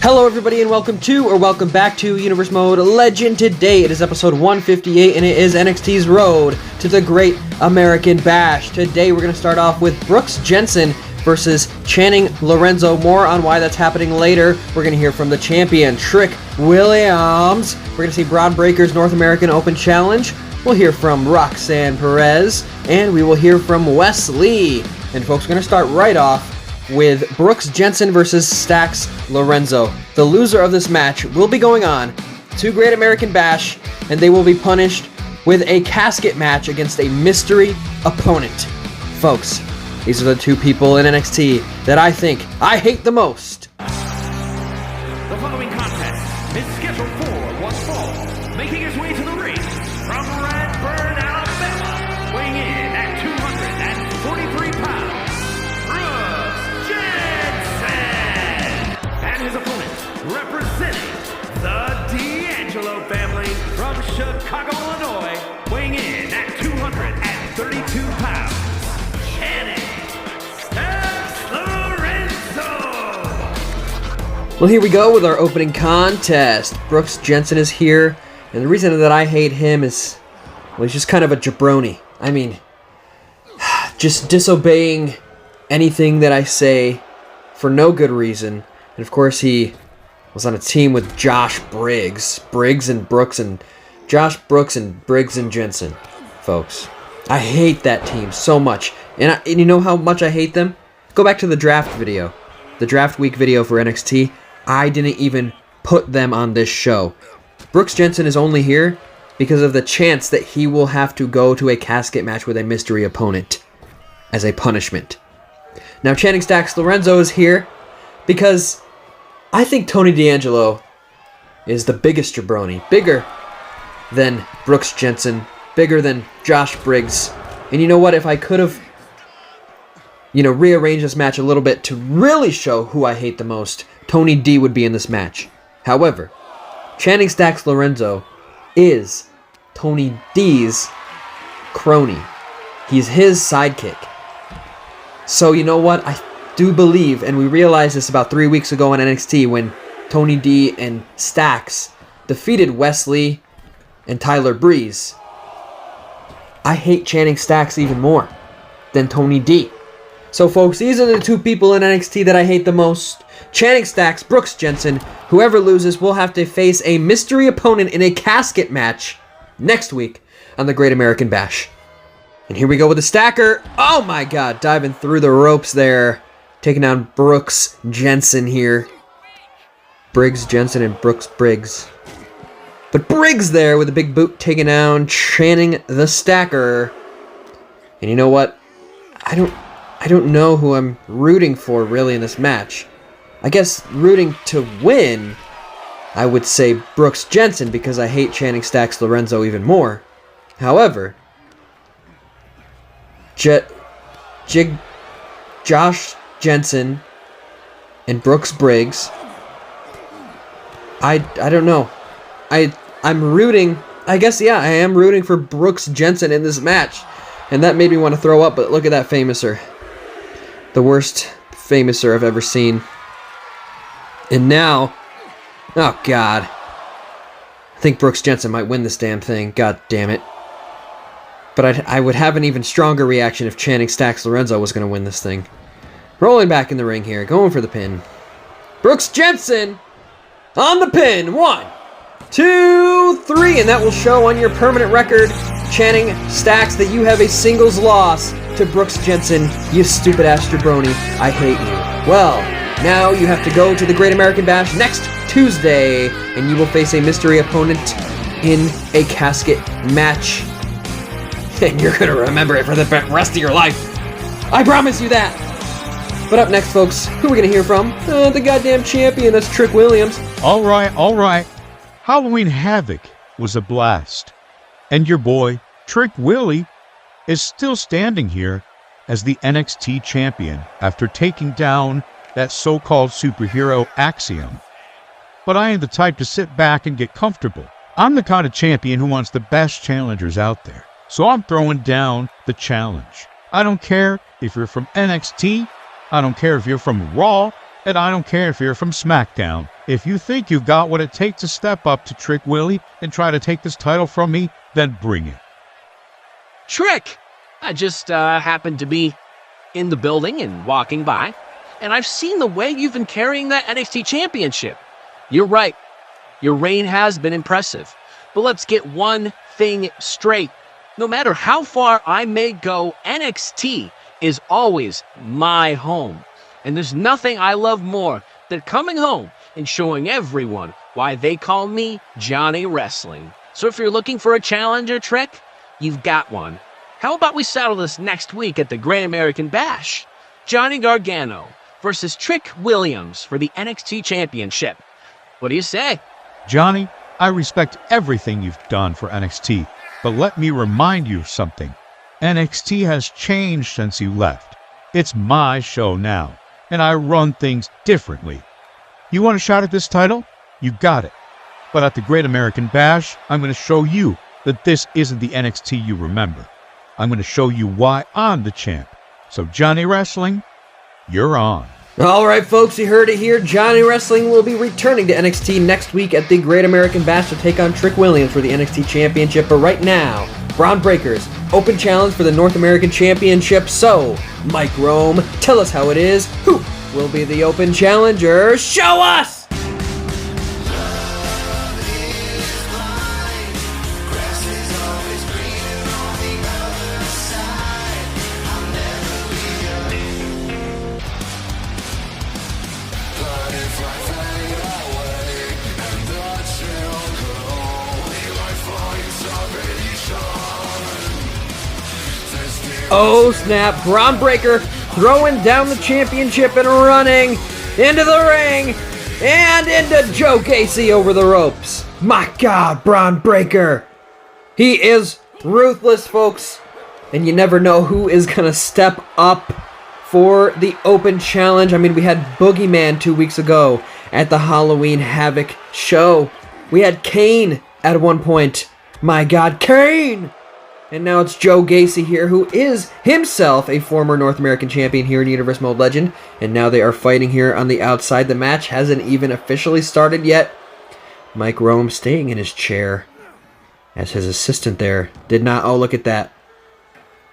Hello everybody and welcome back to Universe Mode Legend. Today it is episode 158 and it is NXT's Road to the Great American Bash. Today we're going to start off with Brooks Jensen versus Channing Lorenzo. More on why that's happening later. We're going to hear from the champion, Trick Williams. We're going to see Bron Breaker's North American Open Challenge. We'll hear from Roxanne Perez. And we will hear from Wes Lee. And folks, we're going to start right off with Brooks Jensen versus Stax Lorenzo. The loser of this match will be going on to Great American Bash, and they will be punished with a casket match against a mystery opponent. Folks, these are the two people in NXT that I think I hate the most. The following contest is scheduled for one fall, making his way to the ring from Redburn, Alabama, weighing in at 243 pounds. And his opponent, representing the D'Angelo family from Chicago, Illinois, weighing in at 232 pounds, Channing Lorenzo. Well, here we go with our opening contest. Brooks Jensen is here, and the reason that I hate him is, well, he's just kind of a jabroni. I mean, just disobeying anything that I say for no good reason. And of course, he was on a team with Josh Briggs and Brooks and Josh Brooks and Briggs and Jensen, folks. I hate that team so much. And you know how much I hate them? Go back to the draft video, the draft week video for NXT. I didn't even put them on this show. Brooks Jensen is only here because of the chance that he will have to go to a casket match with a mystery opponent as a punishment. Now, Channing Stax Lorenzo is here because I think Tony D'Angelo is the biggest jabroni. Bigger than Brooks Jensen. Bigger than Josh Briggs. And you know what? If I could have, rearranged this match a little bit to really show who I hate the most, Tony D would be in this match. However, Channing Stax Lorenzo is Tony D's crony. He's his sidekick. So you know what? I do believe, and we realized this about 3 weeks ago on NXT when Tony D and Stax defeated Wes Lee and Tyler Breeze. I hate Channing Stax even more than Tony D. So folks, these are the two people in NXT that I hate the most. Channing Stax, Brooks Jensen. Whoever loses will have to face a mystery opponent in a casket match next week on the Great American Bash. And here we go with the stacker. Oh my god, diving through the ropes there. Taking down Brooks Jensen here. Briggs Jensen and Brooks Briggs. But Briggs there with a big boot taking down Channing the Stacker. And you know what? I don't know who I'm rooting for really in this match. I guess rooting to win, I would say Brooks Jensen because I hate Channing Stax Lorenzo even more. However, Josh Jensen and Brooks Briggs, I don't know. I'm rooting, I guess, yeah, I am rooting for Brooks Jensen in this match. And that made me want to throw up, but look at that famouser. The worst famouser I've ever seen. And now, oh god. I think Brooks Jensen might win this damn thing, god damn it. But I would have an even stronger reaction if Channing Stax Lorenzo was going to win this thing. Rolling back in the ring here, going for the pin. Brooks Jensen on the pin. 1, 2, 3. And that will show on your permanent record, Channing Stax, that you have a singles loss to Brooks Jensen. You stupid ass jabroni. I hate you. Well, now you have to go to the Great American Bash next Tuesday, and you will face a mystery opponent in a casket match. And you're going to remember it for the rest of your life. I promise you that. But up next, folks, who are we going to hear from? The goddamn champion, that's Trick Williams. All right. Halloween Havoc was a blast. And your boy, Trick Willy, is still standing here as the NXT champion after taking down that so-called superhero Axiom. But I ain't the type to sit back and get comfortable. I'm the kind of champion who wants the best challengers out there. So I'm throwing down the challenge. I don't care if you're from NXT. I don't care if you're from Raw. And I don't care if you're from SmackDown. If you think you've got what it takes to step up to Trick Willy and try to take this title from me, then bring it. Trick! I just happened to be in the building and walking by, and I've seen the way you've been carrying that NXT Championship. You're right. Your reign has been impressive. But let's get one thing straight. No matter how far I may go, NXT is always my home. And there's nothing I love more than coming home and showing everyone why they call me Johnny Wrestling. So if you're looking for a challenger, Trick, you've got one. How about we settle this next week at the Great American Bash? Johnny Gargano versus Trick Williams for the NXT Championship. What do you say? Johnny, I respect everything you've done for NXT, but let me remind you of something. NXT has changed since you left. It's my show now, and I run things differently. You want a shot at this title? You got it. But at the Great American Bash, I'm going to show you that this isn't the NXT you remember. I'm going to show you why I'm the champ. So Johnny Wrestling, you're on. Alright folks, you heard it here. Johnny Wrestling will be returning to NXT next week at the Great American Bash to take on Trick Williams for the NXT Championship. But right now, Bron Breakker's open challenge for the North American Championship. So, Mike Rome, tell us how it is. Who will be the open challenger? Show us! Oh snap, Bron Breakker throwing down the championship and running into the ring and into Joe Gacy over the ropes. My God, Bron Breakker. He is ruthless, folks. And you never know who is going to step up for the open challenge. I mean, we had Boogeyman 2 weeks ago at the Halloween Havoc show. We had Kane at one point. My God, Kane! And now it's Joe Gacy here, who is himself a former North American champion here in Universe Mode Legend. And now they are fighting here on the outside. The match hasn't even officially started yet. Mike Rome staying in his chair as his assistant there did not... Oh, look at that.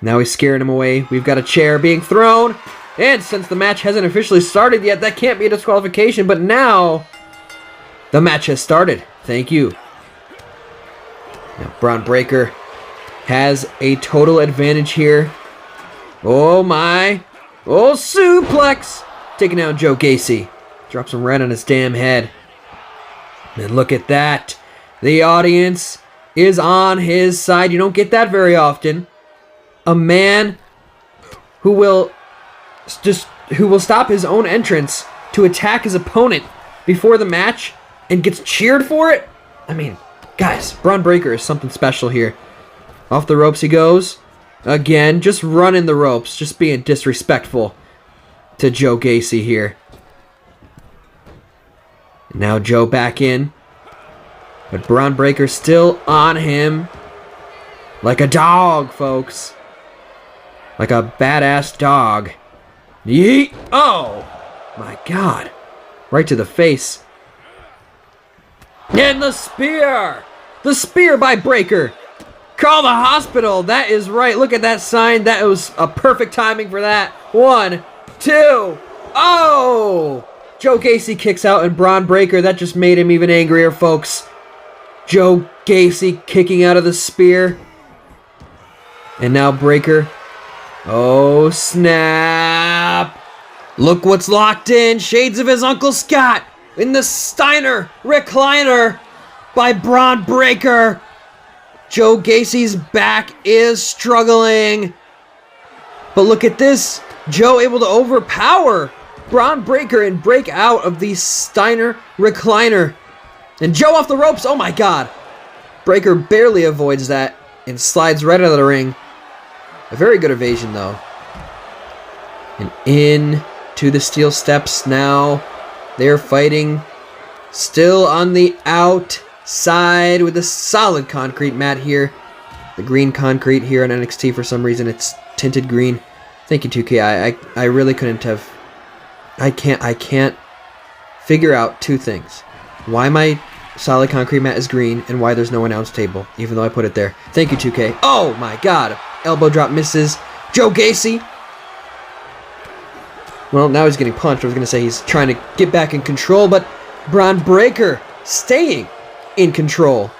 Now he's scaring him away. We've got a chair being thrown. And since the match hasn't officially started yet, that can't be a disqualification. But now the match has started. Thank you. Now Bron Breakker has a total advantage here. Oh my. Oh, suplex. Taking down Joe Gacy. Drops him right on his damn head. And look at that. The audience is on his side. You don't get that very often. A man who will stop his own entrance to attack his opponent before the match and gets cheered for it. I mean, guys, Bron Breakker is something special here. Off the ropes he goes. Again, just running the ropes. Just being disrespectful to Joe Gacy here. Now Joe back in. But Bron Breakker still on him. Like a dog, folks. Like a badass dog. Yeet! Oh! My God. Right to the face. And the spear! The spear by Breakker! Call the hospital. That is right. Look at that sign. That was a perfect timing for that. 1, 2. Oh! Joe Gacy kicks out and Bron Breakker. That just made him even angrier, folks. Joe Gacy kicking out of the spear. And now Breakker. Oh, snap. Look what's locked in. Shades of his Uncle Scott. In the Steiner recliner by Bron Breakker. Joe Gacy's back is struggling. But look at this. Joe able to overpower Bron Breakker and break out of the Steiner recliner. And Joe off the ropes. Oh my God. Breakker barely avoids that and slides right out of the ring. A very good evasion though. And in to the steel steps now. They're fighting. Still on the outside with a solid concrete mat here. The green concrete here on NXT, for some reason it's tinted green. Thank you 2K. I really couldn't have. I can't figure out two things. Why my solid concrete mat is green and why there's no announce table, even though I put it there. Thank you, 2K. Oh my god. Elbow drop misses. Joe Gacy. Well, now he's getting punched. I was going to say he's trying to get back in control, but Bron Breakker staying in control,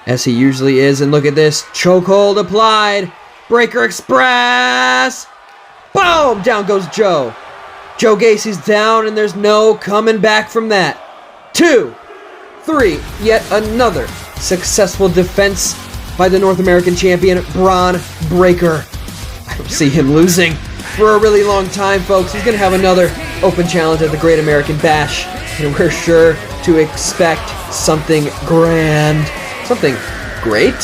as he usually is. And look at this. Chokehold applied. Breaker Express. Boom! Down goes Joe. Joe Gacy's down, and there's no coming back from that. 2, 3. Yet another successful defense by the North American champion, Bron Breakker. I don't see him losing for a really long time, folks. He's going to have another open challenge at the Great American Bash, and we're sure to expect something grand. Something great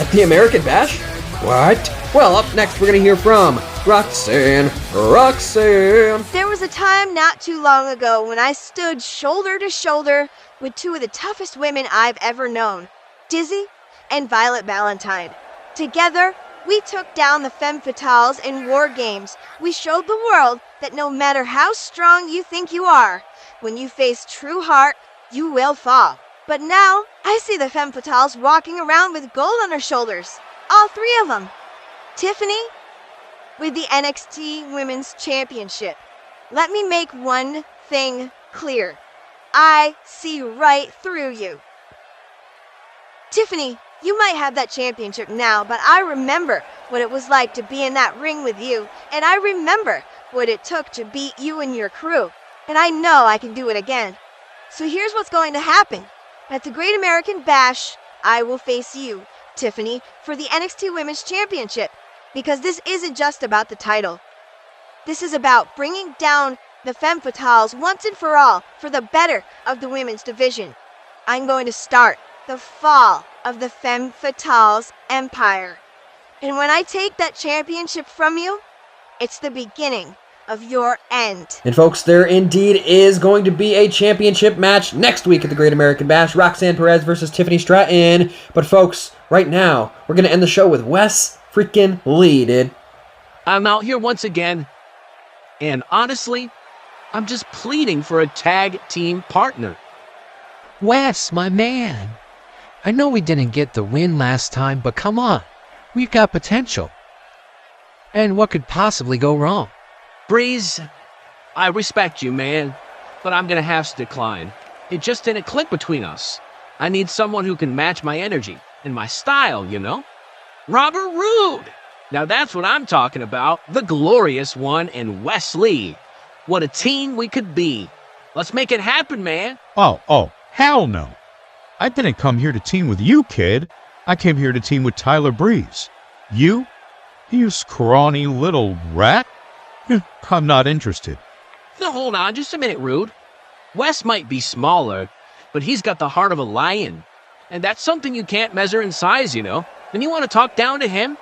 at the American Bash? What? Well, up next, we're going to hear from Roxanne. There was a time not too long ago when I stood shoulder to shoulder with two of the toughest women I've ever known, Dizzy and Violet Valentine. Together, we took down the Femme Fatales in War Games. We showed the world that no matter how strong you think you are, when you face true heart, you will fall. But now, I see the Femme Fatales walking around with gold on their shoulders. All three of them. Tiffany, with the NXT Women's Championship. Let me make one thing clear. I see right through you. Tiffany, you might have that championship now, but I remember what it was like to be in that ring with you, and I remember what it took to beat you and your crew, and I know I can do it again. So here's what's going to happen. At the Great American Bash, I will face you, Tiffany, for the NXT Women's Championship, because this isn't just about the title. This is about bringing down the Femme Fatales once and for all for the better of the women's division. I'm going to start the fall of the Femme Fatales empire. And when I take that championship from you, it's the beginning of your end. And folks, there indeed is going to be a championship match next week at the Great American Bash. Roxanne Perez versus Tiffany Stratton. But folks, right now, we're going to end the show with Wes freaking Lee, dude. I'm out here once again, and honestly, I'm just pleading for a tag team partner. Wes, my man. I know we didn't get the win last time, but come on. We've got potential. And what could possibly go wrong? Breeze, I respect you, man, but I'm gonna have to decline. It just didn't click between us. I need someone who can match my energy and my style, you know? Robert Roode! Now that's what I'm talking about. The glorious one and Wes Lee. What a team we could be. Let's make it happen, man. Oh, hell no. I didn't come here to team with you, kid. I came here to team with Tyler Breeze. You scrawny little rat? I'm not interested. Now hold on just a minute, Roode. Wes might be smaller, but he's got the heart of a lion. And that's something you can't measure in size, you know. And you want to talk down to him?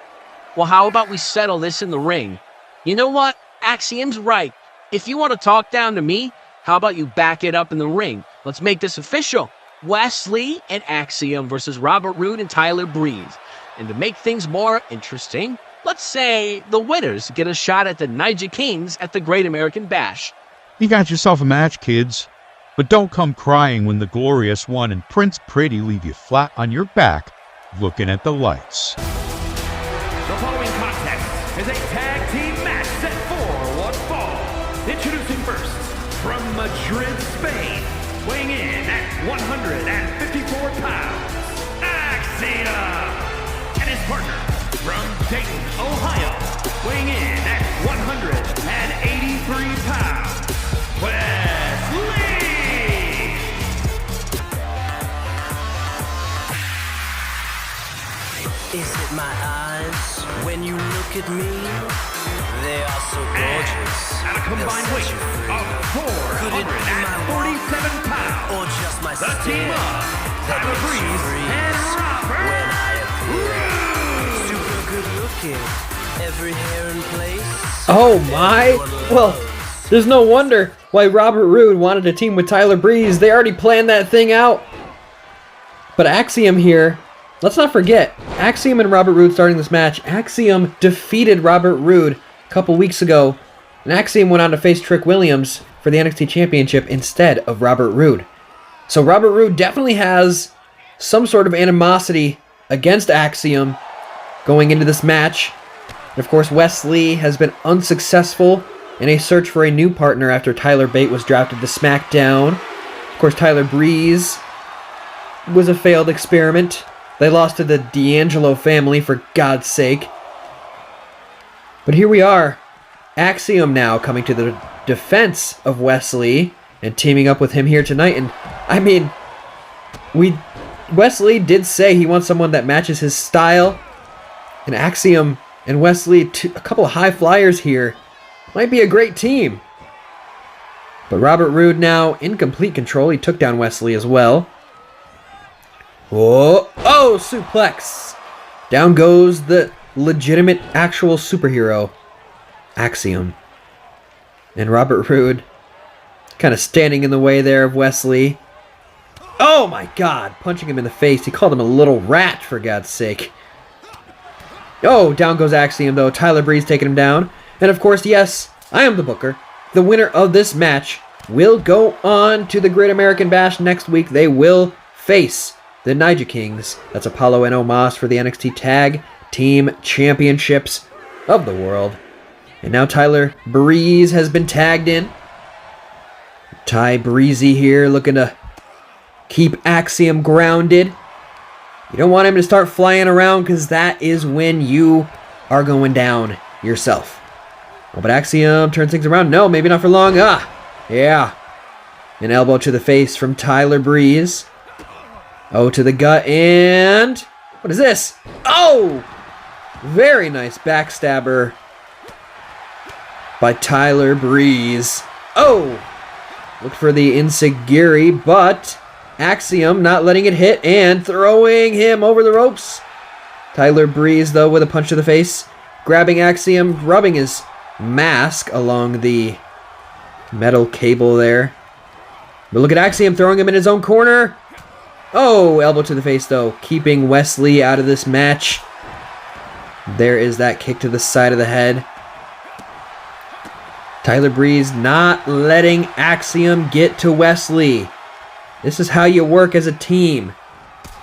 Well, how about we settle this in the ring? You know what? Axiom's right. If you want to talk down to me, how about you back it up in the ring? Let's make this official. Wes Lee and Axiom versus Robert Roode and Tyler Breeze. And to make things more interesting, let's say the winners get a shot at the Niger Kings at the Great American Bash. You got yourself a match, kids. But don't come crying when the glorious one and Prince Pretty leave you flat on your back looking at the lights. The following contest is a tag team match set for one fall. Introducing first, from Madrid, Spain, weighing in at 154 pounds, Axiom! And his partner, from Dayton, Ohio, weighing in at 183 pounds, Wes Lee! Is it my eyes when you look at me? They are so gorgeous. At a combined weight of 447 pounds, Or just my the team of Tyler Breeze and when Robert I appear. Roode. Super good looking, every hair in place. Oh my! Well, there's no wonder why Robert Roode wanted to team with Tyler Breeze. They already planned that thing out. But Axiom here, let's not forget, Axiom and Robert Roode starting this match. Axiom defeated Robert Roode a couple weeks ago, and Axiom went on to face Trick Williams for the NXT Championship instead of Robert Roode. So Robert Roode definitely has some sort of animosity against Axiom going into this match. And of course, Wes Lee has been unsuccessful in a search for a new partner after Tyler Bate was drafted to SmackDown. Of course, Tyler Breeze was a failed experiment. They lost to the D'Angelo family, for God's sake. But here we are. Axiom now coming to the defense of Wes Lee and teaming up with him here tonight. And I mean, Wes Lee did say he wants someone that matches his style. And Axiom and Wes Lee, a couple of high flyers here, might be a great team. But Robert Roode now in complete control. He took down Wes Lee as well. Whoa. Oh, suplex. Down goes the legitimate actual superhero, Axiom. And Robert Roode kind of standing in the way there of Wes Lee. Oh my God, punching him in the face. He called him a little rat, for God's sake. Oh, down goes Axiom though. Tyler Breeze taking him down. And of course, yes, I am the booker. The winner of this match will go on to the Great American Bash next week. They will face the Niger Kings. That's Apollo and Omos for the NXT Tag Team Championships of the world. And now Tyler Breeze has been tagged in. Ty Breezy here looking to keep Axiom grounded. You don't want him to start flying around because that is when you are going down yourself. Oh, but Axiom turns things around. No, maybe not for long. Yeah. An elbow to the face from Tyler Breeze. Oh, to the gut, and what is this? Oh! Very nice backstabber by Tyler Breeze. Oh! Look for the Insigiri, but Axiom not letting it hit and throwing him over the ropes. Tyler Breeze, though, with a punch to the face. Grabbing Axiom, rubbing his mask along the metal cable there. But look at Axiom throwing him in his own corner. Oh, elbow to the face, though, keeping Wes Lee out of this match. There is that kick to the side of the head. Tyler Breeze not letting Axiom get to Wes Lee. This is how you work as a team.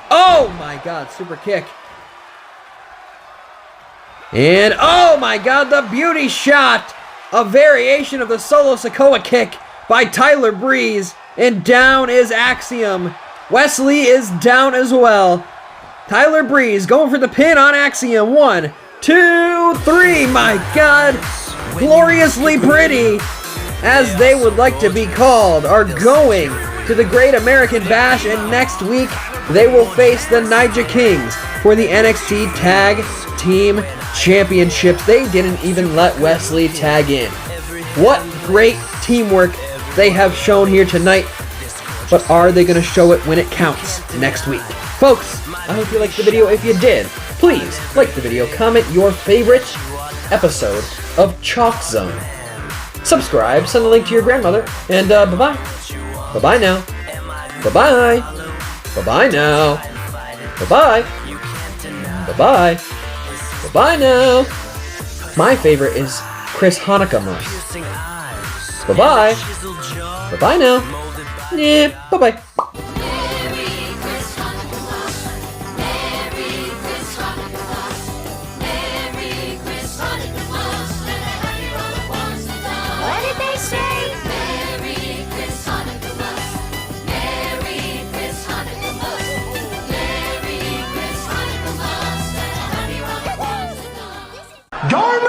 Oh my God, super kick. And oh my God, the beauty shot. A variation of the solo Sokoa kick by Tyler Breeze. And down is Axiom. Wes Lee is down as well. Tyler Breeze going for the pin on Axiom. 1, 2, 3. My God. Gloriously Pretty, as they would like to be called, are going to the Great American Bash, and next week they will face the Niger Kings for the NXT Tag Team Championships. They didn't even let Wes Lee tag in. What great teamwork they have shown here tonight, but are they going to show it when it counts next week? Folks, I hope you liked the video. If you did, please like the video, comment your favorite episode of Chalk Zone. Subscribe, send a link to your grandmother, and bye-bye. Bye-bye now. Bye-bye. Bye-bye now. Bye-bye. Bye-bye. Bye-bye now. My favorite is Chris Hanukkah Moss. Bye-bye. Bye-bye now. Yeah, bye-bye. Garment